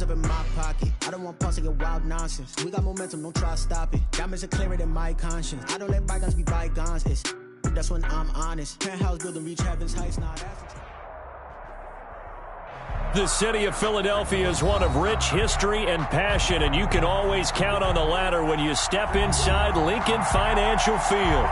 Bands up in my pocket. I don't want pulse to get wild nonsense. We got momentum, don't try to stop it. Diamonds are clearer than my conscience. I don't let bygones be bygones. That's when I'm honest. Penthouse building, reach heaven's heights. Nah, that's... The city of Philadelphia is one of rich history and passion, and you can always count on the latter when you step inside Lincoln Financial Field.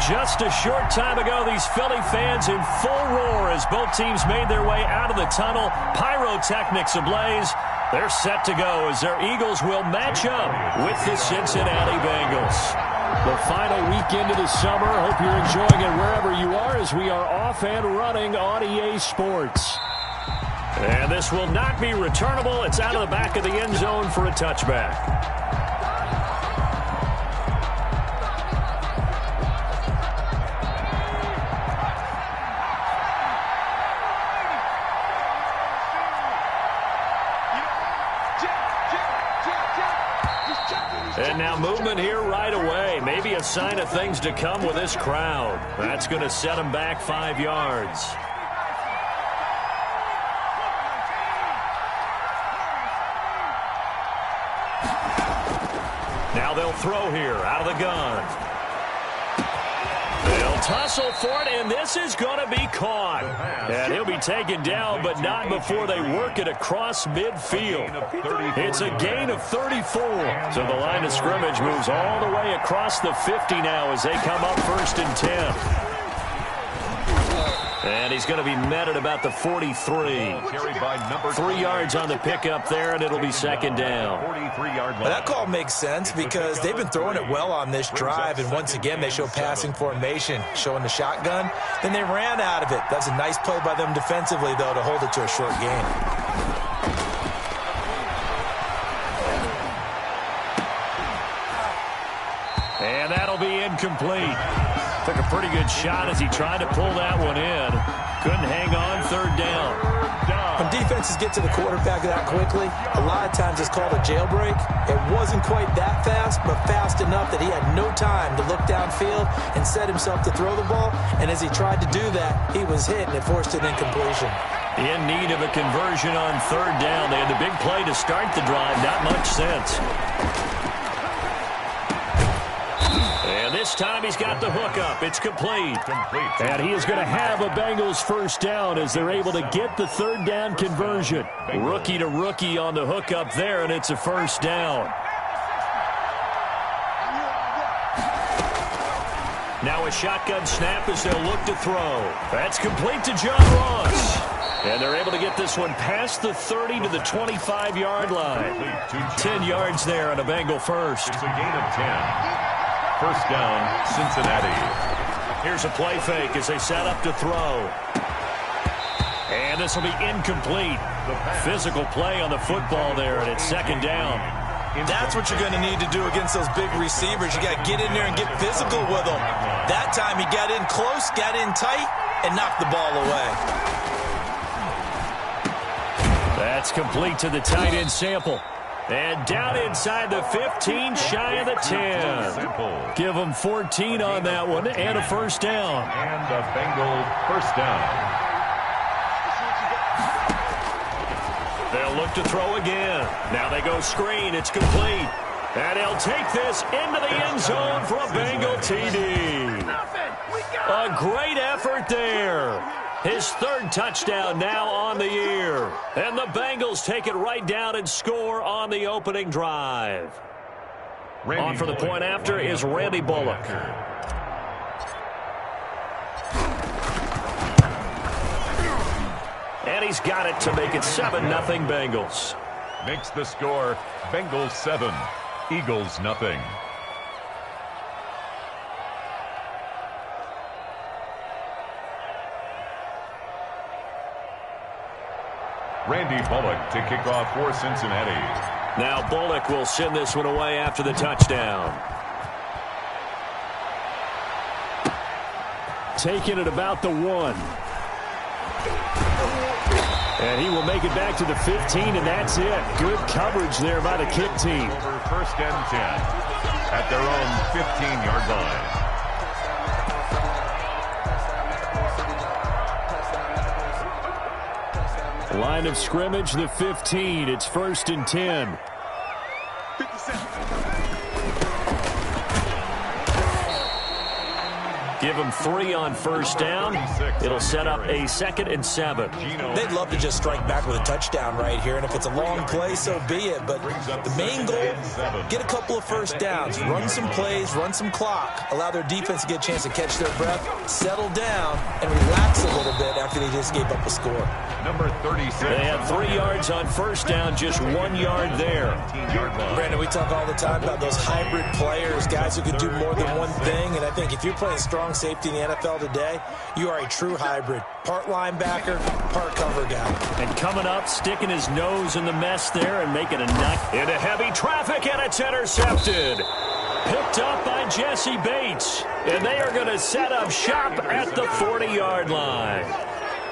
Just a short time ago, these Philly fans in full roar as both teams made their way out of the tunnel. Pyrotechnics ablaze. They're set to go as their Eagles will match up with the Cincinnati Bengals. The final weekend of the summer. Hope you're enjoying it wherever you are as we are off and running on EA Sports. And this will not be returnable. It's out of the back of the end zone for a touchback. And now movement here right away. Maybe a sign of things to come with this crowd. That's going to set them back 5 yards. Now they'll throw here out of the gun. They'll tussle for it, and this is going to be caught. And he'll be taken down, but not before they work it across midfield. It's a gain of 34. So the line of scrimmage moves all the way across the 50 now as they come up 1st and 10. And he's going to be met at about the 43. 3 yards on the pickup there, and it'll be 2nd down. Well, that call makes sense because they've been throwing it well on this drive, and once again they show passing formation, showing the shotgun. Then they ran out of it. That's a nice play by them defensively, though, to hold it to a short gain. And that'll be incomplete. Took a pretty good shot as he tried to pull that one in. Couldn't hang on. 3rd down. When defenses get to the quarterback that quickly, a lot of times it's called a jailbreak. It wasn't quite that fast, but fast enough that he had no time to look downfield and set himself to throw the ball. And as he tried to do that, he was hit, and it forced an incompletion. In need of a conversion on 3rd down. They had the big play to start the drive. Not much sense. And this time he's got the hook up. It's complete. And he is going to have a Bengals 1st down as they're able to get the 3rd down conversion. Rookie to rookie on the hook up there, and it's a 1st down. Now a shotgun snap as they'll look to throw. That's complete to John Ross. And they're able to get this one past the 30 to the 25-yard line. 10 yards there on a Bengal 1st. It's a gain of 10. 1st down, Cincinnati. Here's a play fake as they set up to throw. And this will be incomplete. Physical play on the football there, and it's 2nd down. That's what you're going to need to do against those big receivers. You got to get in there and get physical with them. That time he got in close, got in tight, and knocked the ball away. That's complete to the tight end Sample. And down inside the 15, shy of the 10. Give them 14 on that one and a 1st down. And a Bengal 1st down. They'll look to throw again. Now they go screen. It's complete. And he'll take this into the end zone for a Bengal TD. A great effort there. His 3rd touchdown now on the year. And the Bengals take it right down and score on the opening drive. On for the point after is Randy Bullock. And he's got it to make it 7-0 Bengals. Makes the score Bengals 7, Eagles nothing. Randy Bullock to kick off for Cincinnati. Now Bullock will send this one away after the touchdown. Taking it about the 1. And he will make it back to the 15, and that's it. Good coverage there by the kick team. Over 1st and 10 at their own 15-yard line. line of scrimmage, the 15. It's 1st and 10. 57. Give them 3 on 1st down. It'll set up a 2nd and 7. They'd love to just strike back with a touchdown right here, and if it's a long play, so be it. But the main goal, get a couple of 1st downs, run some plays, run some clock, allow their defense to get a chance to catch their breath, settle down, and relax a little bit after they just gave up a score. Number 36. They had 3 yards on 1st down, just 1 yard there. Brandon, we talk all the time about those hybrid players, guys who can do more than one thing, and I think if you're playing strong safety in the NFL today, you are a true hybrid. Part linebacker, part cover guy. And coming up, sticking his nose in the mess there and making a nut into heavy traffic, and it's intercepted. Picked up by Jesse Bates, and they are going to set up shop at the 40-yard line.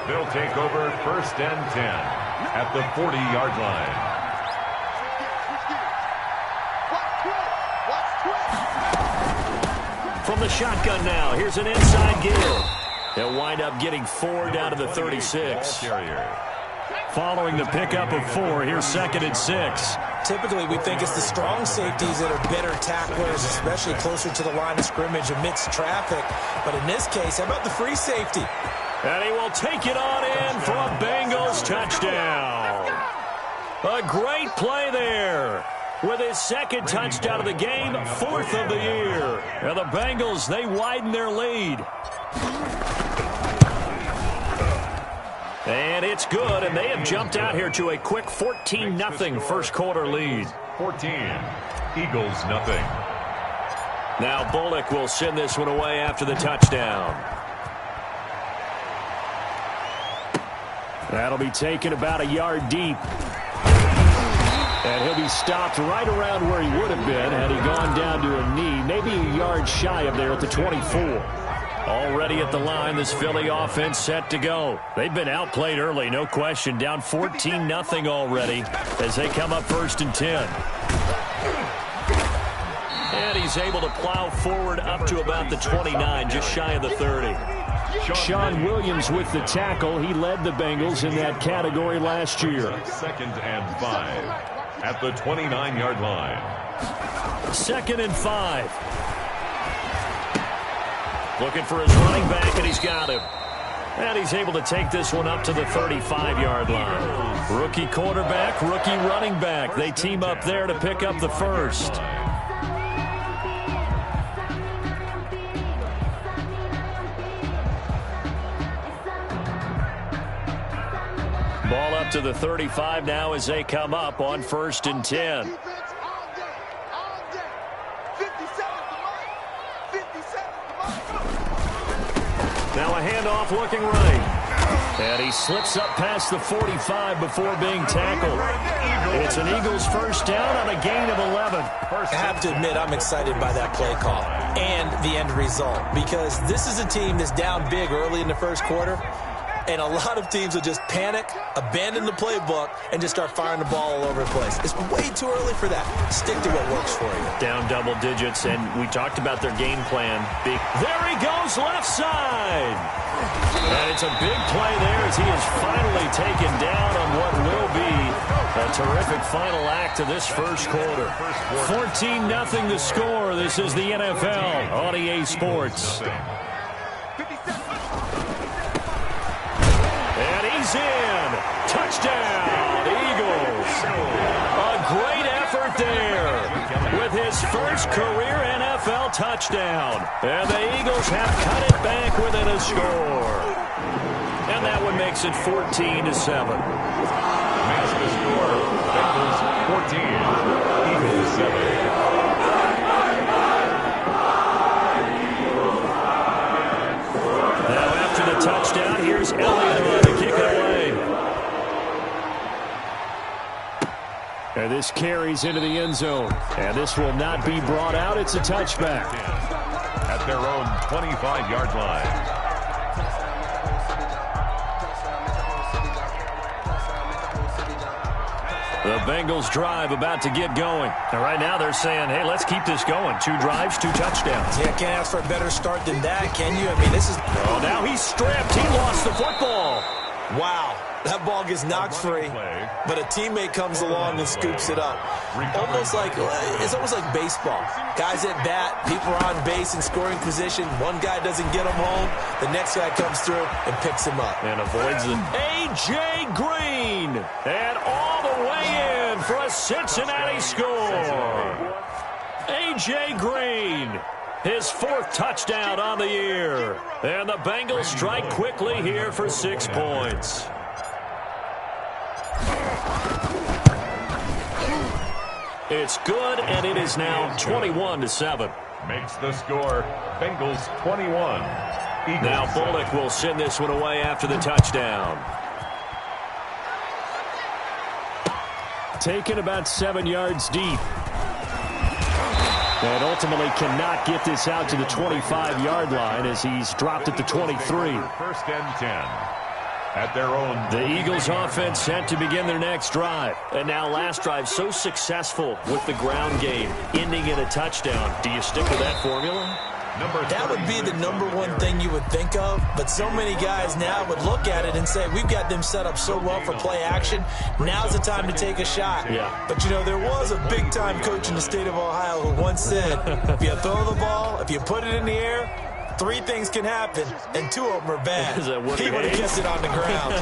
They'll take over 1st and 10 at the 40-yard line. From the shotgun now, here's an inside give. They'll wind up getting 4 down to the 36. Following the pickup of 4, here's 2nd and 6. Typically, we think it's the strong safeties that are better tacklers, especially closer to the line of scrimmage amidst traffic. But in this case, how about the free safety? And he will take it on in for a Bengals touchdown. A great play there. With his 2nd touchdown of the game, 4th of the year. And the Bengals, they widen their lead. And it's good, and they have jumped out here to a quick 14-0 first quarter lead. 14. Eagles nothing. Now Bullock will send this one away after the touchdown. That'll be taken about a yard deep. And he'll be stopped right around where he would have been had he gone down to a knee, maybe a yard shy of there at the 24. Already at the line, this Philly offense set to go. They've been outplayed early, no question. Down 14-0 already as they come up 1st and 10. And he's able to plow forward up to about the 29, just shy of the 30. Sean Williams with the tackle. He led the Bengals in that category last year. 2nd and 5 at the 29-yard line. 2nd and 5. Looking for his running back, and he's got him. And he's able to take this one up to the 35-yard line. Rookie quarterback, rookie running back. They team up there to pick up the 1st. Ball up to the 35 now as they come up on 1st and 10. Now a handoff looking right. And he slips up past the 45 before being tackled. It's an Eagles 1st down on a gain of 11. I have to admit, I'm excited by that play call and the end result, because this is a team that's down big early in the 1st quarter. And a lot of teams will just panic, abandon the playbook, and just start firing the ball all over the place. It's way too early for that. Stick to what works for you. Down double digits, and we talked about their game plan. There he goes, left side. And it's a big play there as he is finally taken down on what will be a terrific final act of this 1st quarter. 14-0 the score. This is the NFL on EA Sports. In. Touchdown, Eagles. A great effort there with his 1st career NFL touchdown. And the Eagles have cut it back within a score. And that one makes it 14-7. Makes the score. Bengals 14. Eagles 7. Now after the touchdown, here's Elliott to kick it away. And this carries into the end zone. And this will not be brought out. It's a touchback. At their own 25-yard line. The Bengals drive about to get going. And right now they're saying, hey, let's keep this going. 2 drives, 2 touchdowns. Yeah, can't ask for a better start than that, can you? I mean, this is... Oh, now he's stripped. He lost the football. Wow. That ball gets knocked free, but a teammate comes along and scoops it up. It's almost like baseball. Guys at bat, people are on base in scoring position. One guy doesn't get him home. The next guy comes through and picks him up. And avoids it. A.J. Green. And all the way in for a Cincinnati score. A.J. Green. His 4th touchdown on the year. And the Bengals strike quickly here for 6 points. It's good, and it is now 21-7. Makes the score Bengals 21. Eagles now Bullock will send this one away after the touchdown. Taken about 7 yards deep. And ultimately cannot get this out to the 25-yard line as he's dropped at the 23. 1st and 10. At their own. The Eagles offense set to begin their next drive. And now last drive so successful with the ground game, ending in a touchdown. Do you stick with that formula? That would be the number one thing you would think of, but so many guys now would look at it and say, we've got them set up so well for play action, now's the time to take a shot. Yeah. But, there was a big-time coach in the state of Ohio who once said, if you throw the ball, if you put it in the air, 3 things can happen, and 2 of them are bad. He would have kept it on the ground.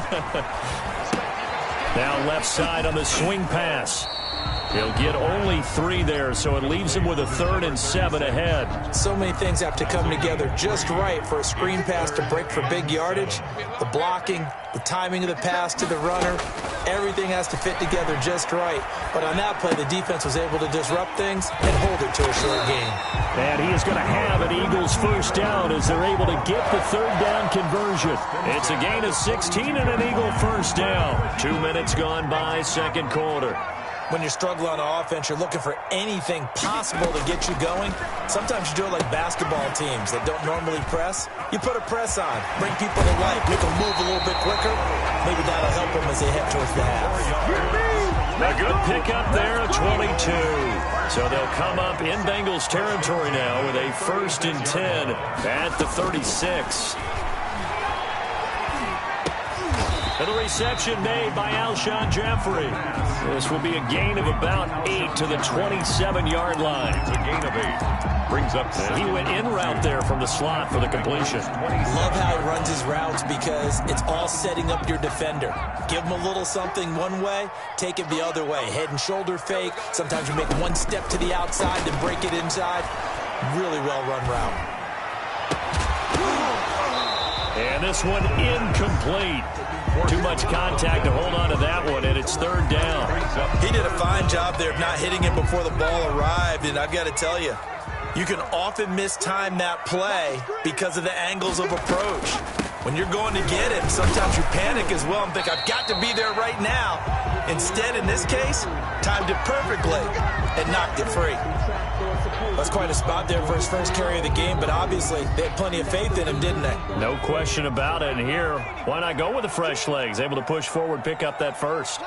Now left side on the swing pass. He'll get only 3 there, so it leaves him with a 3rd and 7 ahead. So many things have to come together just right for a screen pass to break for big yardage. The blocking, the timing of the pass to the runner, everything has to fit together just right. But on that play, the defense was able to disrupt things and hold it to a short gain. And he is going to have an Eagles 1st down as they're able to get the 3rd down conversion. It's a gain of 16 and an Eagle 1st down. 2 minutes gone by, 2nd quarter. When you're struggling on offense, you're looking for anything possible to get you going. Sometimes you do it like basketball teams that don't normally press. You put a press on, bring people to life, make them move a little bit quicker. Maybe that'll help them as they head towards the half. A good pickup there, 22. So they'll come up in Bengals territory now with a 1st and 10 at the 36. And the reception made by Alshon Jeffrey. This will be a gain of about 8 to the 27-yard line. It's a gain of 8. Brings up 7. He went in route there from the slot for the completion. Love how he runs his routes because it's all setting up your defender. Give him a little something one way, take it the other way. Head and shoulder fake. Sometimes you make one step to the outside, then break it inside. Really well-run route. And this one incomplete. Too much contact to hold on to that one, and it's 3rd down. He did a fine job there of not hitting it before the ball arrived, and I've got to tell you, you can often mistime that play because of the angles of approach. When you're going to get him, sometimes you panic as well and think, I've got to be there right now. Instead, in this case, timed it perfectly and knocked it free. That's quite a spot there for his first carry of the game, but obviously they had plenty of faith in him, didn't they? No question about it. And here, why not go with the fresh legs? Able to push forward, pick up that 1st.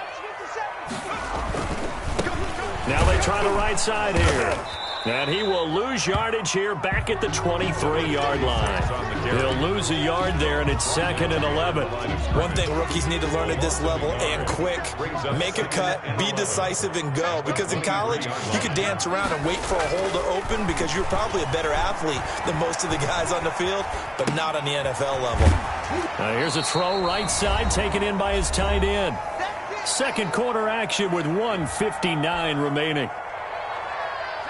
Now they try the right side here. And he will lose yardage here back at the 23-yard line. He'll lose a yard there, and it's 2nd and 11. One thing rookies need to learn at this level, and quick, make a cut, be decisive, and go. Because in college, you could dance around and wait for a hole to open because you're probably a better athlete than most of the guys on the field, but not on the NFL level. Now here's a throw right side, taken in by his tight end. 2nd quarter action with 1:59 remaining.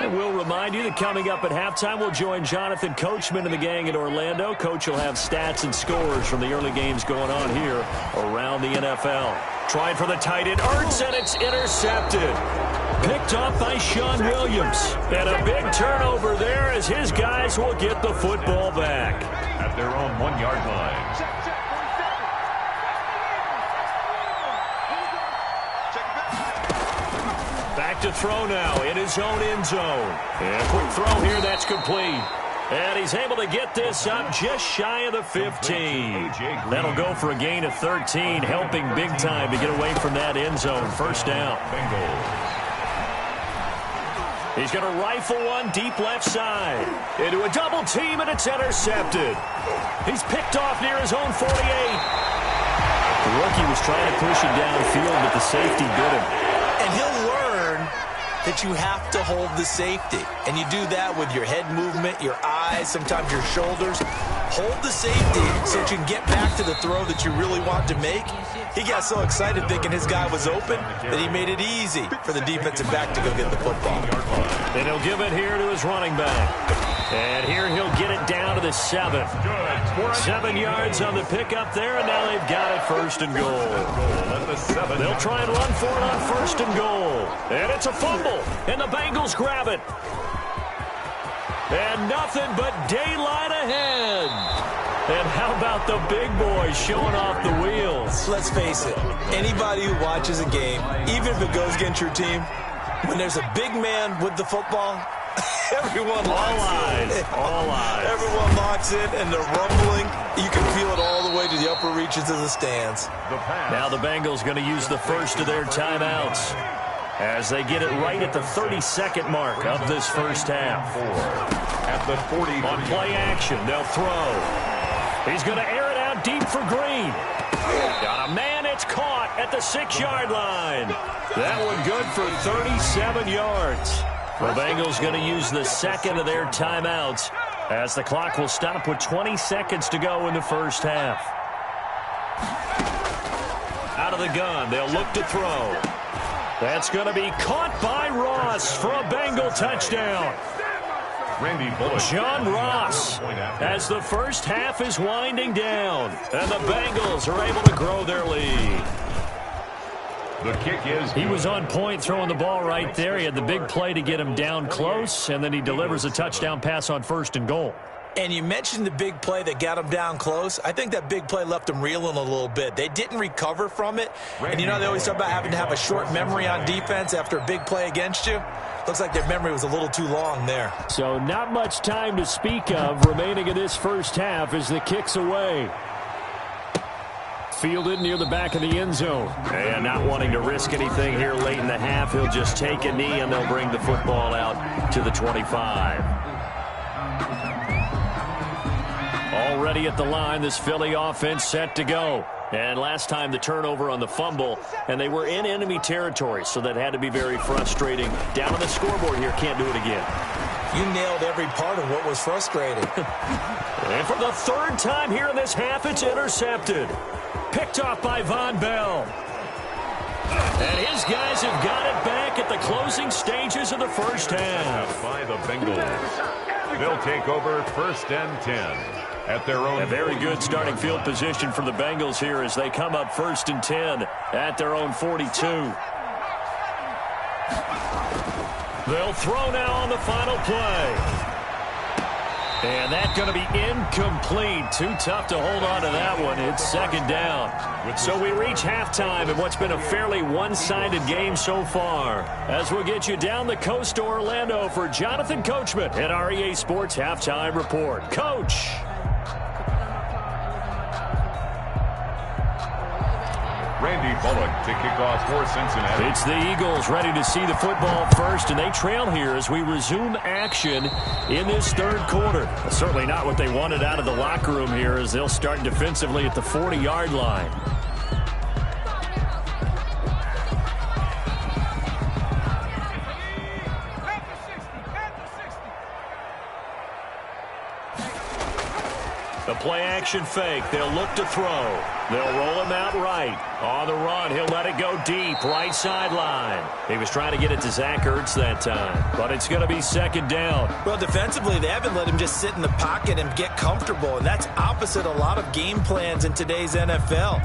And we'll remind you that coming up at halftime, we'll join Jonathan Coachman and the gang in Orlando. Coach will have stats and scores from the early games going on here around the NFL. Tried for the tight end, Ertz, and it's intercepted. Picked off by Sean Williams. And a big turnover there as his guys will get the football back. At their own 1-yard line. Back to throw now in his own end zone. And a quick throw here, that's complete. And he's able to get this up just shy of the 15. That'll go for a gain of 13, helping big time to get away from that end zone. 1st down. He's going to rifle one deep left side. Into a double team, and it's intercepted. He's picked off near his own 48. The rookie was trying to push it downfield, but the safety bit him. And he'll learn that you have to hold the safety. And you do that with your head movement, your eyes, sometimes your shoulders. Hold the safety so that you can get back to the throw that you really want to make. He got so excited thinking his guy was open that he made it easy for the defensive back to go get the football. And he'll give it here to his running back. And here he'll get it down to the 7. 7 yards on the pickup there, and now they've got it first and goal. They'll try and run for it on first and goal. And it's a fumble, and the Bengals grab it. And nothing but daylight ahead. And how about the big boys showing off the wheels? Let's face it, anybody who watches a game, even if it goes against your team, when there's a big man with the football, everyone locks in. All eyes. Everyone locks in, and they're rumbling. You can feel it all the way to the upper reaches of the stands. Now the Bengals going to use the first of their timeouts as they get it right at the 32nd mark of this first half. At the 40. On play action, they'll throw. He's going to air it out deep for Green. Got a man, it's caught at the 6-yard line. That one good for 37 yards. The Bengals going to use the second of their timeouts as the clock will stop with 20 seconds to go in the first half. Out of the gun, they'll look to throw. That's going to be caught by Ross for a Bengal touchdown. John Ross, as the first half is winding down, and the Bengals are able to grow their lead. The kick is He was on point throwing the ball right there. He had the big play to get him down close, and then he delivers a touchdown pass on first and goal. And you mentioned the big play that got him down close. I think that big play left him reeling a little bit. They didn't recover from it. And you know they always talk about having to have a short memory on defense after a big play against you. Looks like their memory was a little too long there. So not much time to speak of remaining in this first half as the kick's away. Fielded near the back of the end zone. And not wanting to risk anything here late in the half, he'll just take a knee and they'll bring the football out to the 25. Already at the line, this Philly offense set to go. And last time the turnover on the fumble, and they were in enemy territory, so that had to be very frustrating. Down on the scoreboard here, can't do it again. You nailed every part of what was frustrating. And for the third time here in this half, it's intercepted. Picked off by Von Bell. And his guys have got it back at the closing stages of the first half. by the Bengals. They'll take over first and 10. At their own. A very good starting field position for the Bengals here as they come up first and 10 at their own 42. They'll throw now on the final play. And that's going to be incomplete. Too tough to hold on to that one. It's second down. So we reach halftime in what's been a fairly one-sided game so far. As we'll get you down the coast to Orlando for Jonathan Coachman at our EA Sports Halftime Report. Coach. Randy Bullock to kick off for Cincinnati. It's the Eagles ready to see the football first, and they trail here as we resume action in this third quarter. Certainly not what they wanted out of the locker room here as they'll start defensively at the 40-yard line. The play-action fake. They'll look to throw. They'll roll him out right. On the run, he'll let it go deep, right sideline. He was trying to get it to Zach Ertz that time, but it's going to be second down. Well, defensively, they haven't let him just sit in the pocket and get comfortable, and that's opposite a lot of game plans in today's NFL.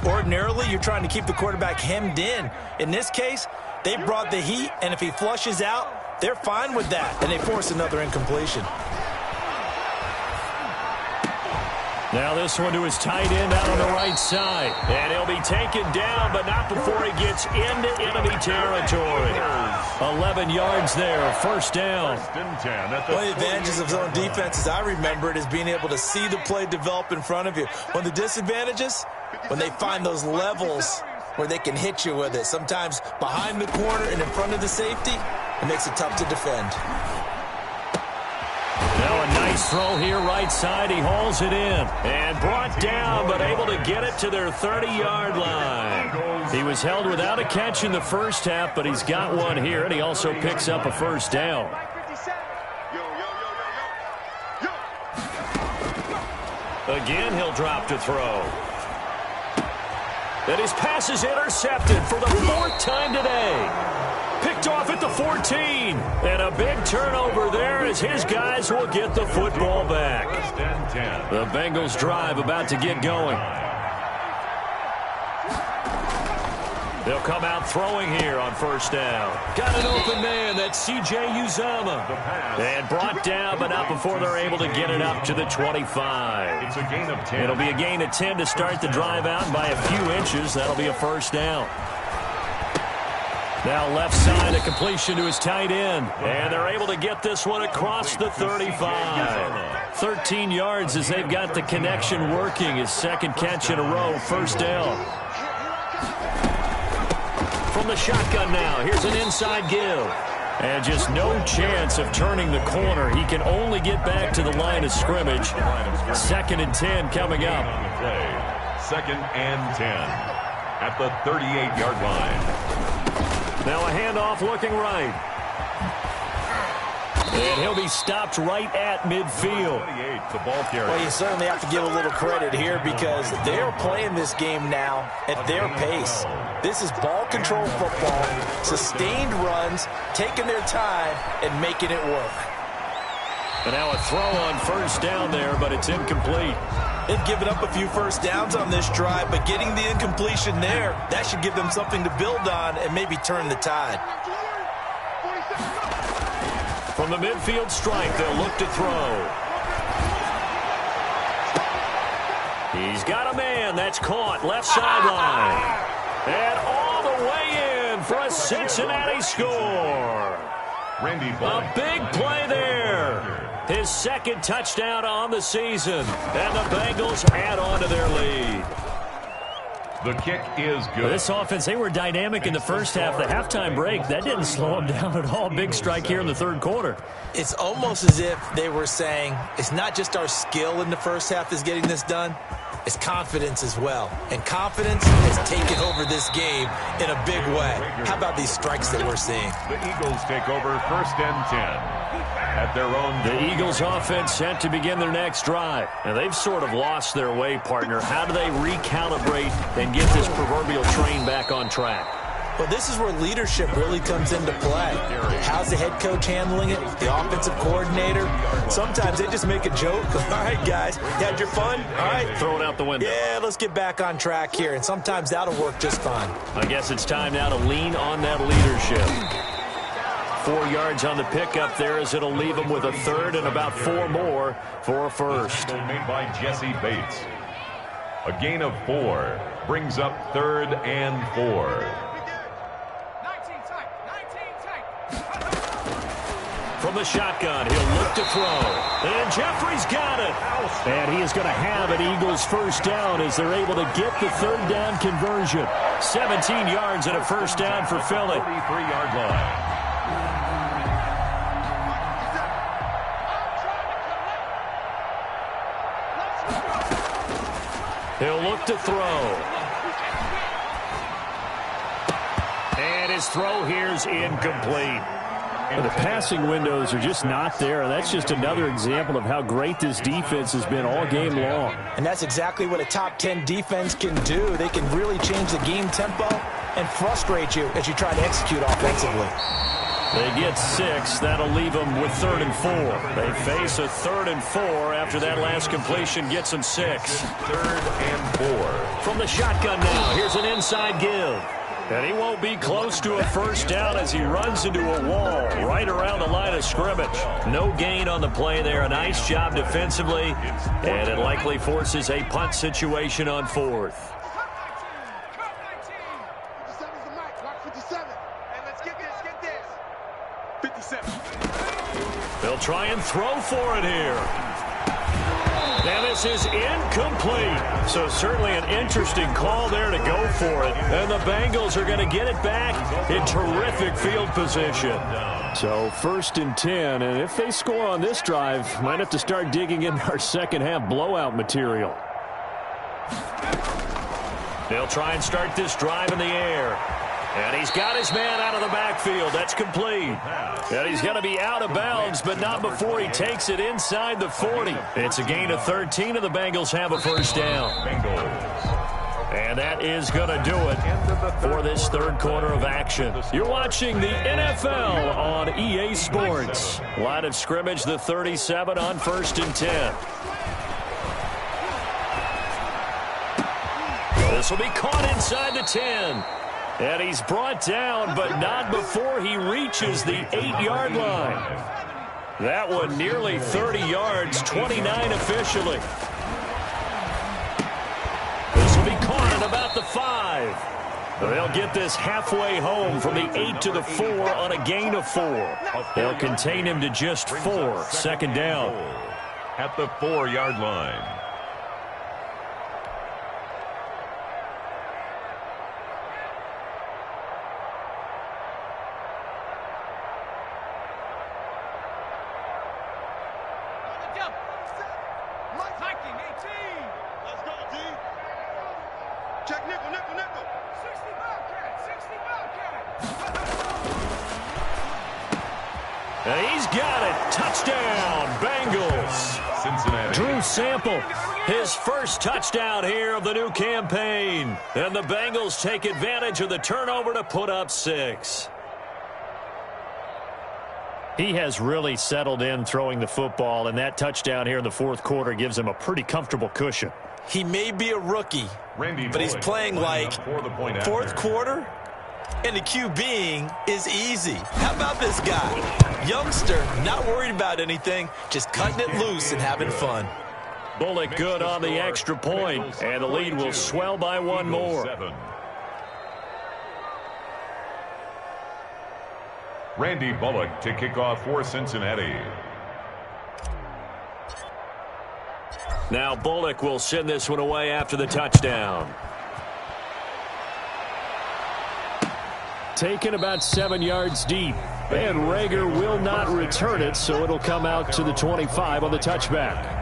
Ordinarily, you're trying to keep the quarterback hemmed in. In this case, they brought the heat, and if he flushes out, they're fine with that, and they force another incompletion. Now this one to his tight end out on the right side. And he'll be taken down, but not before he gets into enemy territory. 11 yards there, first down. One of the advantages of zone defense, as I remember it, is being able to see the play develop in front of you. One of the disadvantages, when they find those levels where they can hit you with it. Sometimes behind the corner and in front of the safety, it makes it tough to defend. Now a nice His throw here right side. He hauls it in. And brought down, but able to get it to their 30-yard line. He was held without a catch in the first half, but he's got one here, and he also picks up a first down. Again, he'll drop to throw. And his pass is intercepted for the 4th time today. Picked off at the 14. And a big turnover there as his guys will get the football back. The Bengals drive about to get going. They'll come out throwing here on first down. Got an open man. That's C.J. Uzomah. And brought down, but not before they're able to get it up to the 25. It's a gain of 10. It'll be a gain of 10 to start the drive out by a few inches. That'll be a first down. Now left side, a completion to his tight end. And they're able to get this one across the 35. 13 yards as they've got the connection working. His second catch in a row, first down. From the shotgun now, here's an inside give. And just no chance of turning the corner. He can only get back to the line of scrimmage. 2nd and 10 coming up. 2nd and 10 at the 38-yard line. Now a handoff looking right. And he'll be stopped right at midfield. The ball carrier. Well, you certainly have to give a little credit here because they're playing this game now at their pace. This is ball control football, sustained runs, taking their time, and making it work. And now a throw on first down there, but it's incomplete. They've given up a few first downs on this drive, but getting the incompletion there, that should give them something to build on and maybe turn the tide. From the midfield strike, they'll look to throw. He's got a man. That's caught. Left sideline. And all the way in for a Cincinnati score. A big play there. His second touchdown on the season. And the Bengals add on to their lead. The kick is good. This offense, they were dynamic in the first half. The halftime break, that didn't slow them down at all. Big strike here in the third quarter. It's almost as if they were saying, it's not just our skill in the first half is getting this done. It's confidence as well. And confidence has taken over this game in a big way. How about these strikes that we're seeing? The Eagles take over 1st and 10 at their own. The Eagles offense set to begin their next drive. And they've sort of lost their way, partner. How do they recalibrate and get this proverbial train back on track? Well, this is where leadership really comes into play. How's the head coach handling it? The offensive coordinator? Sometimes they just make a joke. All right, guys, you had your fun? All right. Throw it out the window. Yeah, let's get back on track here. And sometimes that'll work just fine. I guess it's time now to lean on that leadership. 4 yards on the pickup there as it'll leave them with a third and about 4 more for a first. Made by Jesse Bates. A gain of 4 brings up 3rd and 4. From the shotgun, he'll look to throw. And Jeffrey's got it. And he is going to have an Eagles first down as they're able to get the third down conversion. 17 yards and a first down for Philly. 33-yard line. He'll look to throw. And his throw here's incomplete. The passing windows are just not there. That's just another example of how great this defense has been all game long. And that's exactly what a top 10 defense can do. They can really change the game tempo and frustrate you as you try to execute offensively. They get 6. That'll leave them with 3rd and 4. They face a 3rd and 4 after that last completion gets them 6. 3rd and 4. From the shotgun now, here's an inside give. And he won't be close to a first down as he runs into a wall right around the line of scrimmage. No gain on the play there. A nice job defensively. And it likely forces a punt situation on 4th. They'll try and throw for it here. And this is incomplete. So certainly an interesting call there to go for it. And the Bengals are going to get it back in terrific field position. So 1st and 10, and if they score on this drive, might have to start digging in our second half blowout material. They'll try and start this drive in the air. And he's got his man out of the backfield. That's complete. And he's going to be out of bounds, but not before he takes it inside the 40. It's a gain of 13, and the Bengals have a first down. And that is going to do it for this third quarter of action. You're watching the NFL on EA Sports. Line of scrimmage, the 37 on 1st and 10. This will be caught inside the 10. And he's brought down, but not before he reaches the 8-yard line. That one nearly 30 yards, 29 officially. This will be caught at about the 5. They'll get this halfway home from the 8 to the 4 on a gain of 4. They'll contain him to just 4. Second down. At the 4-yard line. And he's got it. Touchdown, Bengals. Cincinnati. Drew Sample, his first touchdown here of the new campaign. And the Bengals take advantage of the turnover to put up 6. He has really settled in throwing the football, and that touchdown here in the fourth quarter gives him a pretty comfortable cushion. He may be a rookie, but he's playing like fourth quarter, and the QBing is easy. How about this guy? Youngster, not worried about anything, just cutting it loose and having fun. Bullock good on the extra point, and the lead will swell by one more. Randy Bullock to kick off for Cincinnati. Now Bullock will send this one away after the touchdown. Taken about 7 yards deep. And Rager will not return it, so it'll come out to the 25 on the touchback.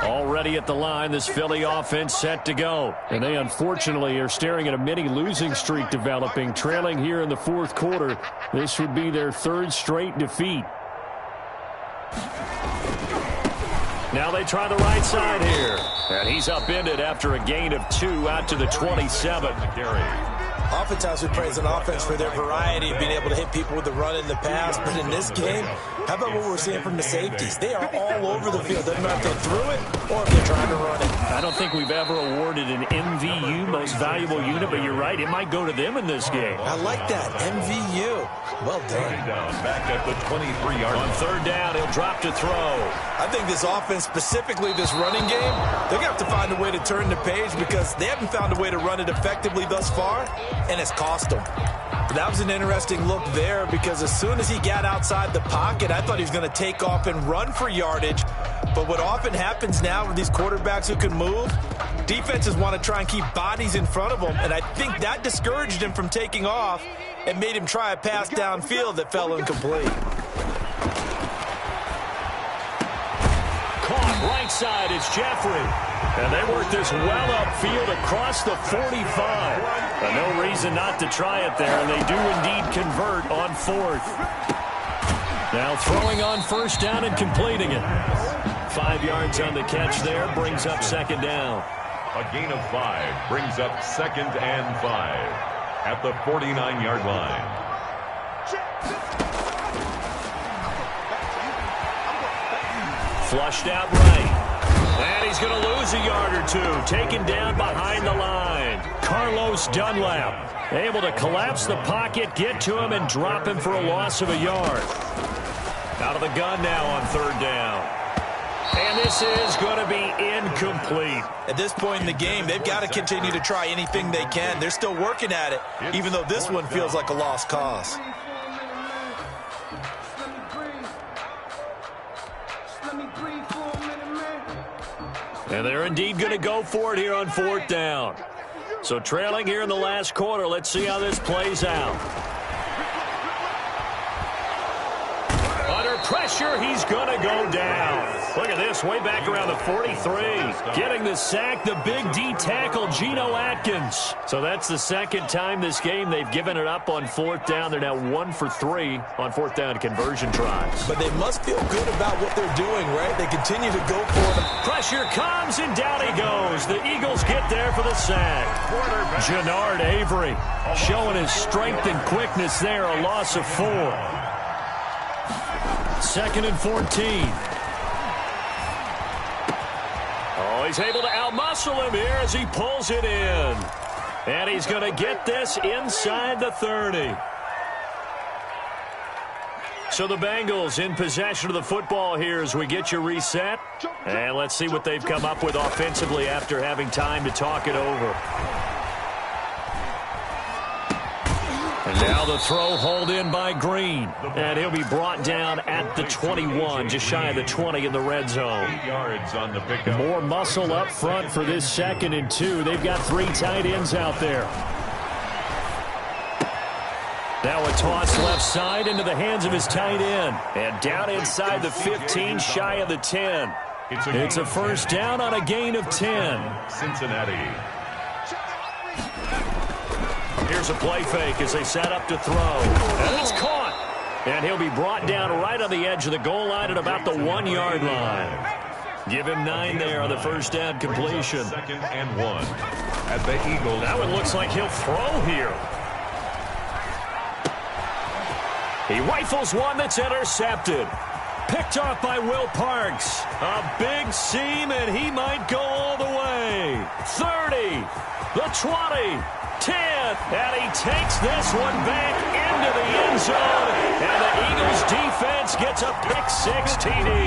Already at the line, this Philly offense set to go. And they unfortunately are staring at a mini losing streak developing, trailing here in the fourth quarter. This would be their 3rd straight defeat. Now they try the right side here. And he's upended after a gain of 2 out to the 27. Oftentimes we praise an offense for their variety of being able to hit people with the run and the pass. But in this game, how about what we're seeing from the safeties? They are all over the field. Doesn't matter if they threw it or if they're trying to run it. I don't think we've ever awarded an MVU, most valuable unit, but you're right. It might go to them in this game. I like that. MVU. Well done. Back at the 23-yard line. On 3rd down, he'll drop to throw. I think this offense, specifically this running game, they're going to have to find a way to turn the page because they haven't found a way to run it effectively thus far, and it's cost them. But that was an interesting look there because as soon as he got outside the pocket, I thought he was going to take off and run for yardage. But what often happens now with these quarterbacks who can move, defenses want to try and keep bodies in front of them, and I think that discouraged him from taking off and made him try a pass downfield that fell incomplete. Caught right side is Jeffrey. And they work this well upfield across the 45. And no reason not to try it there, and they do indeed convert on 4th. Now throwing on 1st down and completing it. 5 yards on the catch there, brings up 2nd down. A gain of 5 brings up 2nd and 5 at the 49-yard line. Flushed out right. And he's going to lose a yard or 2. Taken down behind the line. Carlos Dunlap able to collapse the pocket, get to him, and drop him for a loss of a yard. Out of the gun now on 3rd down. And this is going to be incomplete. At this point in the game, they've got to continue to try anything they can. They're still working at it, even though this one feels like a lost cause. And they're indeed going to go for it here on 4th down. So trailing here in the last quarter. Let's see how this plays out. Under pressure, he's going to go down. Look at this, way back around the 43. Getting the sack, the big D tackle, Geno Atkins. So that's the second time this game they've given it up on 4th down. They're now 1 for 3 on 4th down conversion tries. But they must feel good about what they're doing, right? They continue to go for it. Pressure comes, and down he goes. The Eagles get there for the sack. Jannard Avery showing his strength and quickness there, a loss of 4. 2nd and 14. Oh, he's able to outmuscle him here as he pulls it in. And he's going to get this inside the 30. So the Bengals in possession of the football here as we get you reset. And let's see what they've come up with offensively after having time to talk it over. And now the throw hauled in by Green. And he'll be brought down at the 21, just shy of the 20 in the red zone. 8 yards on the pickup. More muscle up front for this 2nd and 2. They've got 3 tight ends out there. Now a toss left side into the hands of his tight end. And down inside the 15, shy of the 10. It's a first down on a gain of 10. Cincinnati. Here's a play fake as they set up to throw. And it's caught. And he'll be brought down right on the edge of the goal line at about the 1-yard line. Give him 9 there on the first down completion. 2nd and 1 at the Eagles. Now it looks like he'll throw here. He rifles one that's intercepted. Picked off by Will Parks. A big seam, and he might go all the way. 30, the 20, 10, and he takes this one back into the end zone, and the Eagles defense gets a pick-6 TD.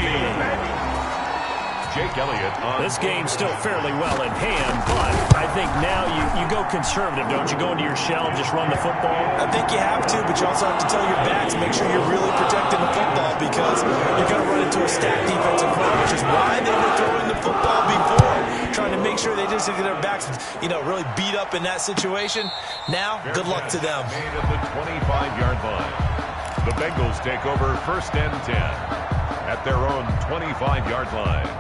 Jake Elliott on. This game's still fairly well in hand, but I think now you go conservative, don't you? Go into your shell and just run the football? I think you have to, but you also have to tell your backs, make sure you're really protecting the football because you're going to run into a stacked defensive front, which is why they were throwing the football before, trying to make sure they just get their backs, really beat up in that situation. Now, good luck to them. Made at the 25-yard line. The Bengals take over 1st and 10 at their own 25-yard line.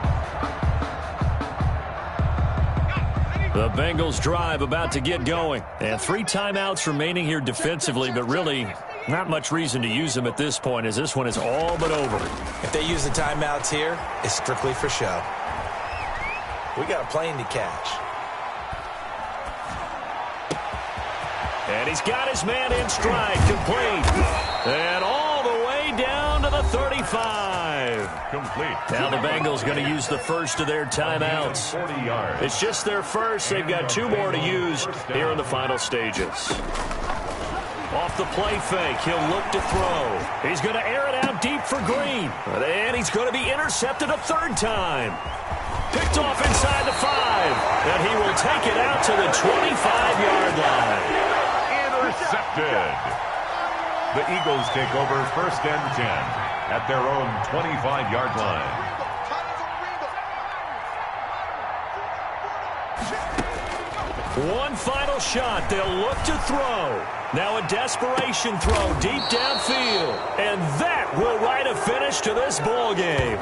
The Bengals drive about to get going. And 3 timeouts remaining here defensively, but really not much reason to use them at this point as this one is all but over. If they use the timeouts here, it's strictly for show. We got a plane to catch. And he's got his man in stride, complete. And all the way down to the 35. Complete. Now the Bengals going to use the first of their timeouts. 40 yards. It's just their first. They've got 2 more to use here in the final stages. Off the play fake, he'll look to throw. He's going to air it out deep for Green. And he's going to be intercepted a 3rd time. Picked off inside the 5. And he will take it out to the 25-yard line. Intercepted. The Eagles take over 1st and 10 at their own 25-yard line. One final shot. They'll look to throw. Now a desperation throw deep downfield. And that will write a finish to this ball game.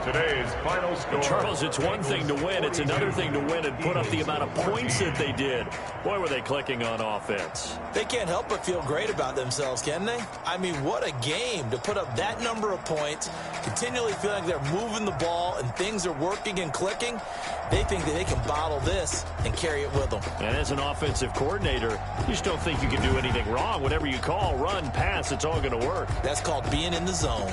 Today's final score. Charles, it's one thing to win. It's another thing to win and put up the amount of points that they did. Boy, were they clicking on offense. They can't help but feel great about themselves, can they? I mean, what a game to put up that number of points, continually feeling like they're moving the ball and things are working and clicking. They think that they can bottle this and carry it with them. And as an offensive coordinator, you just don't think you can do anything wrong. Whatever you call, run, pass, it's all going to work. That's called being in the zone.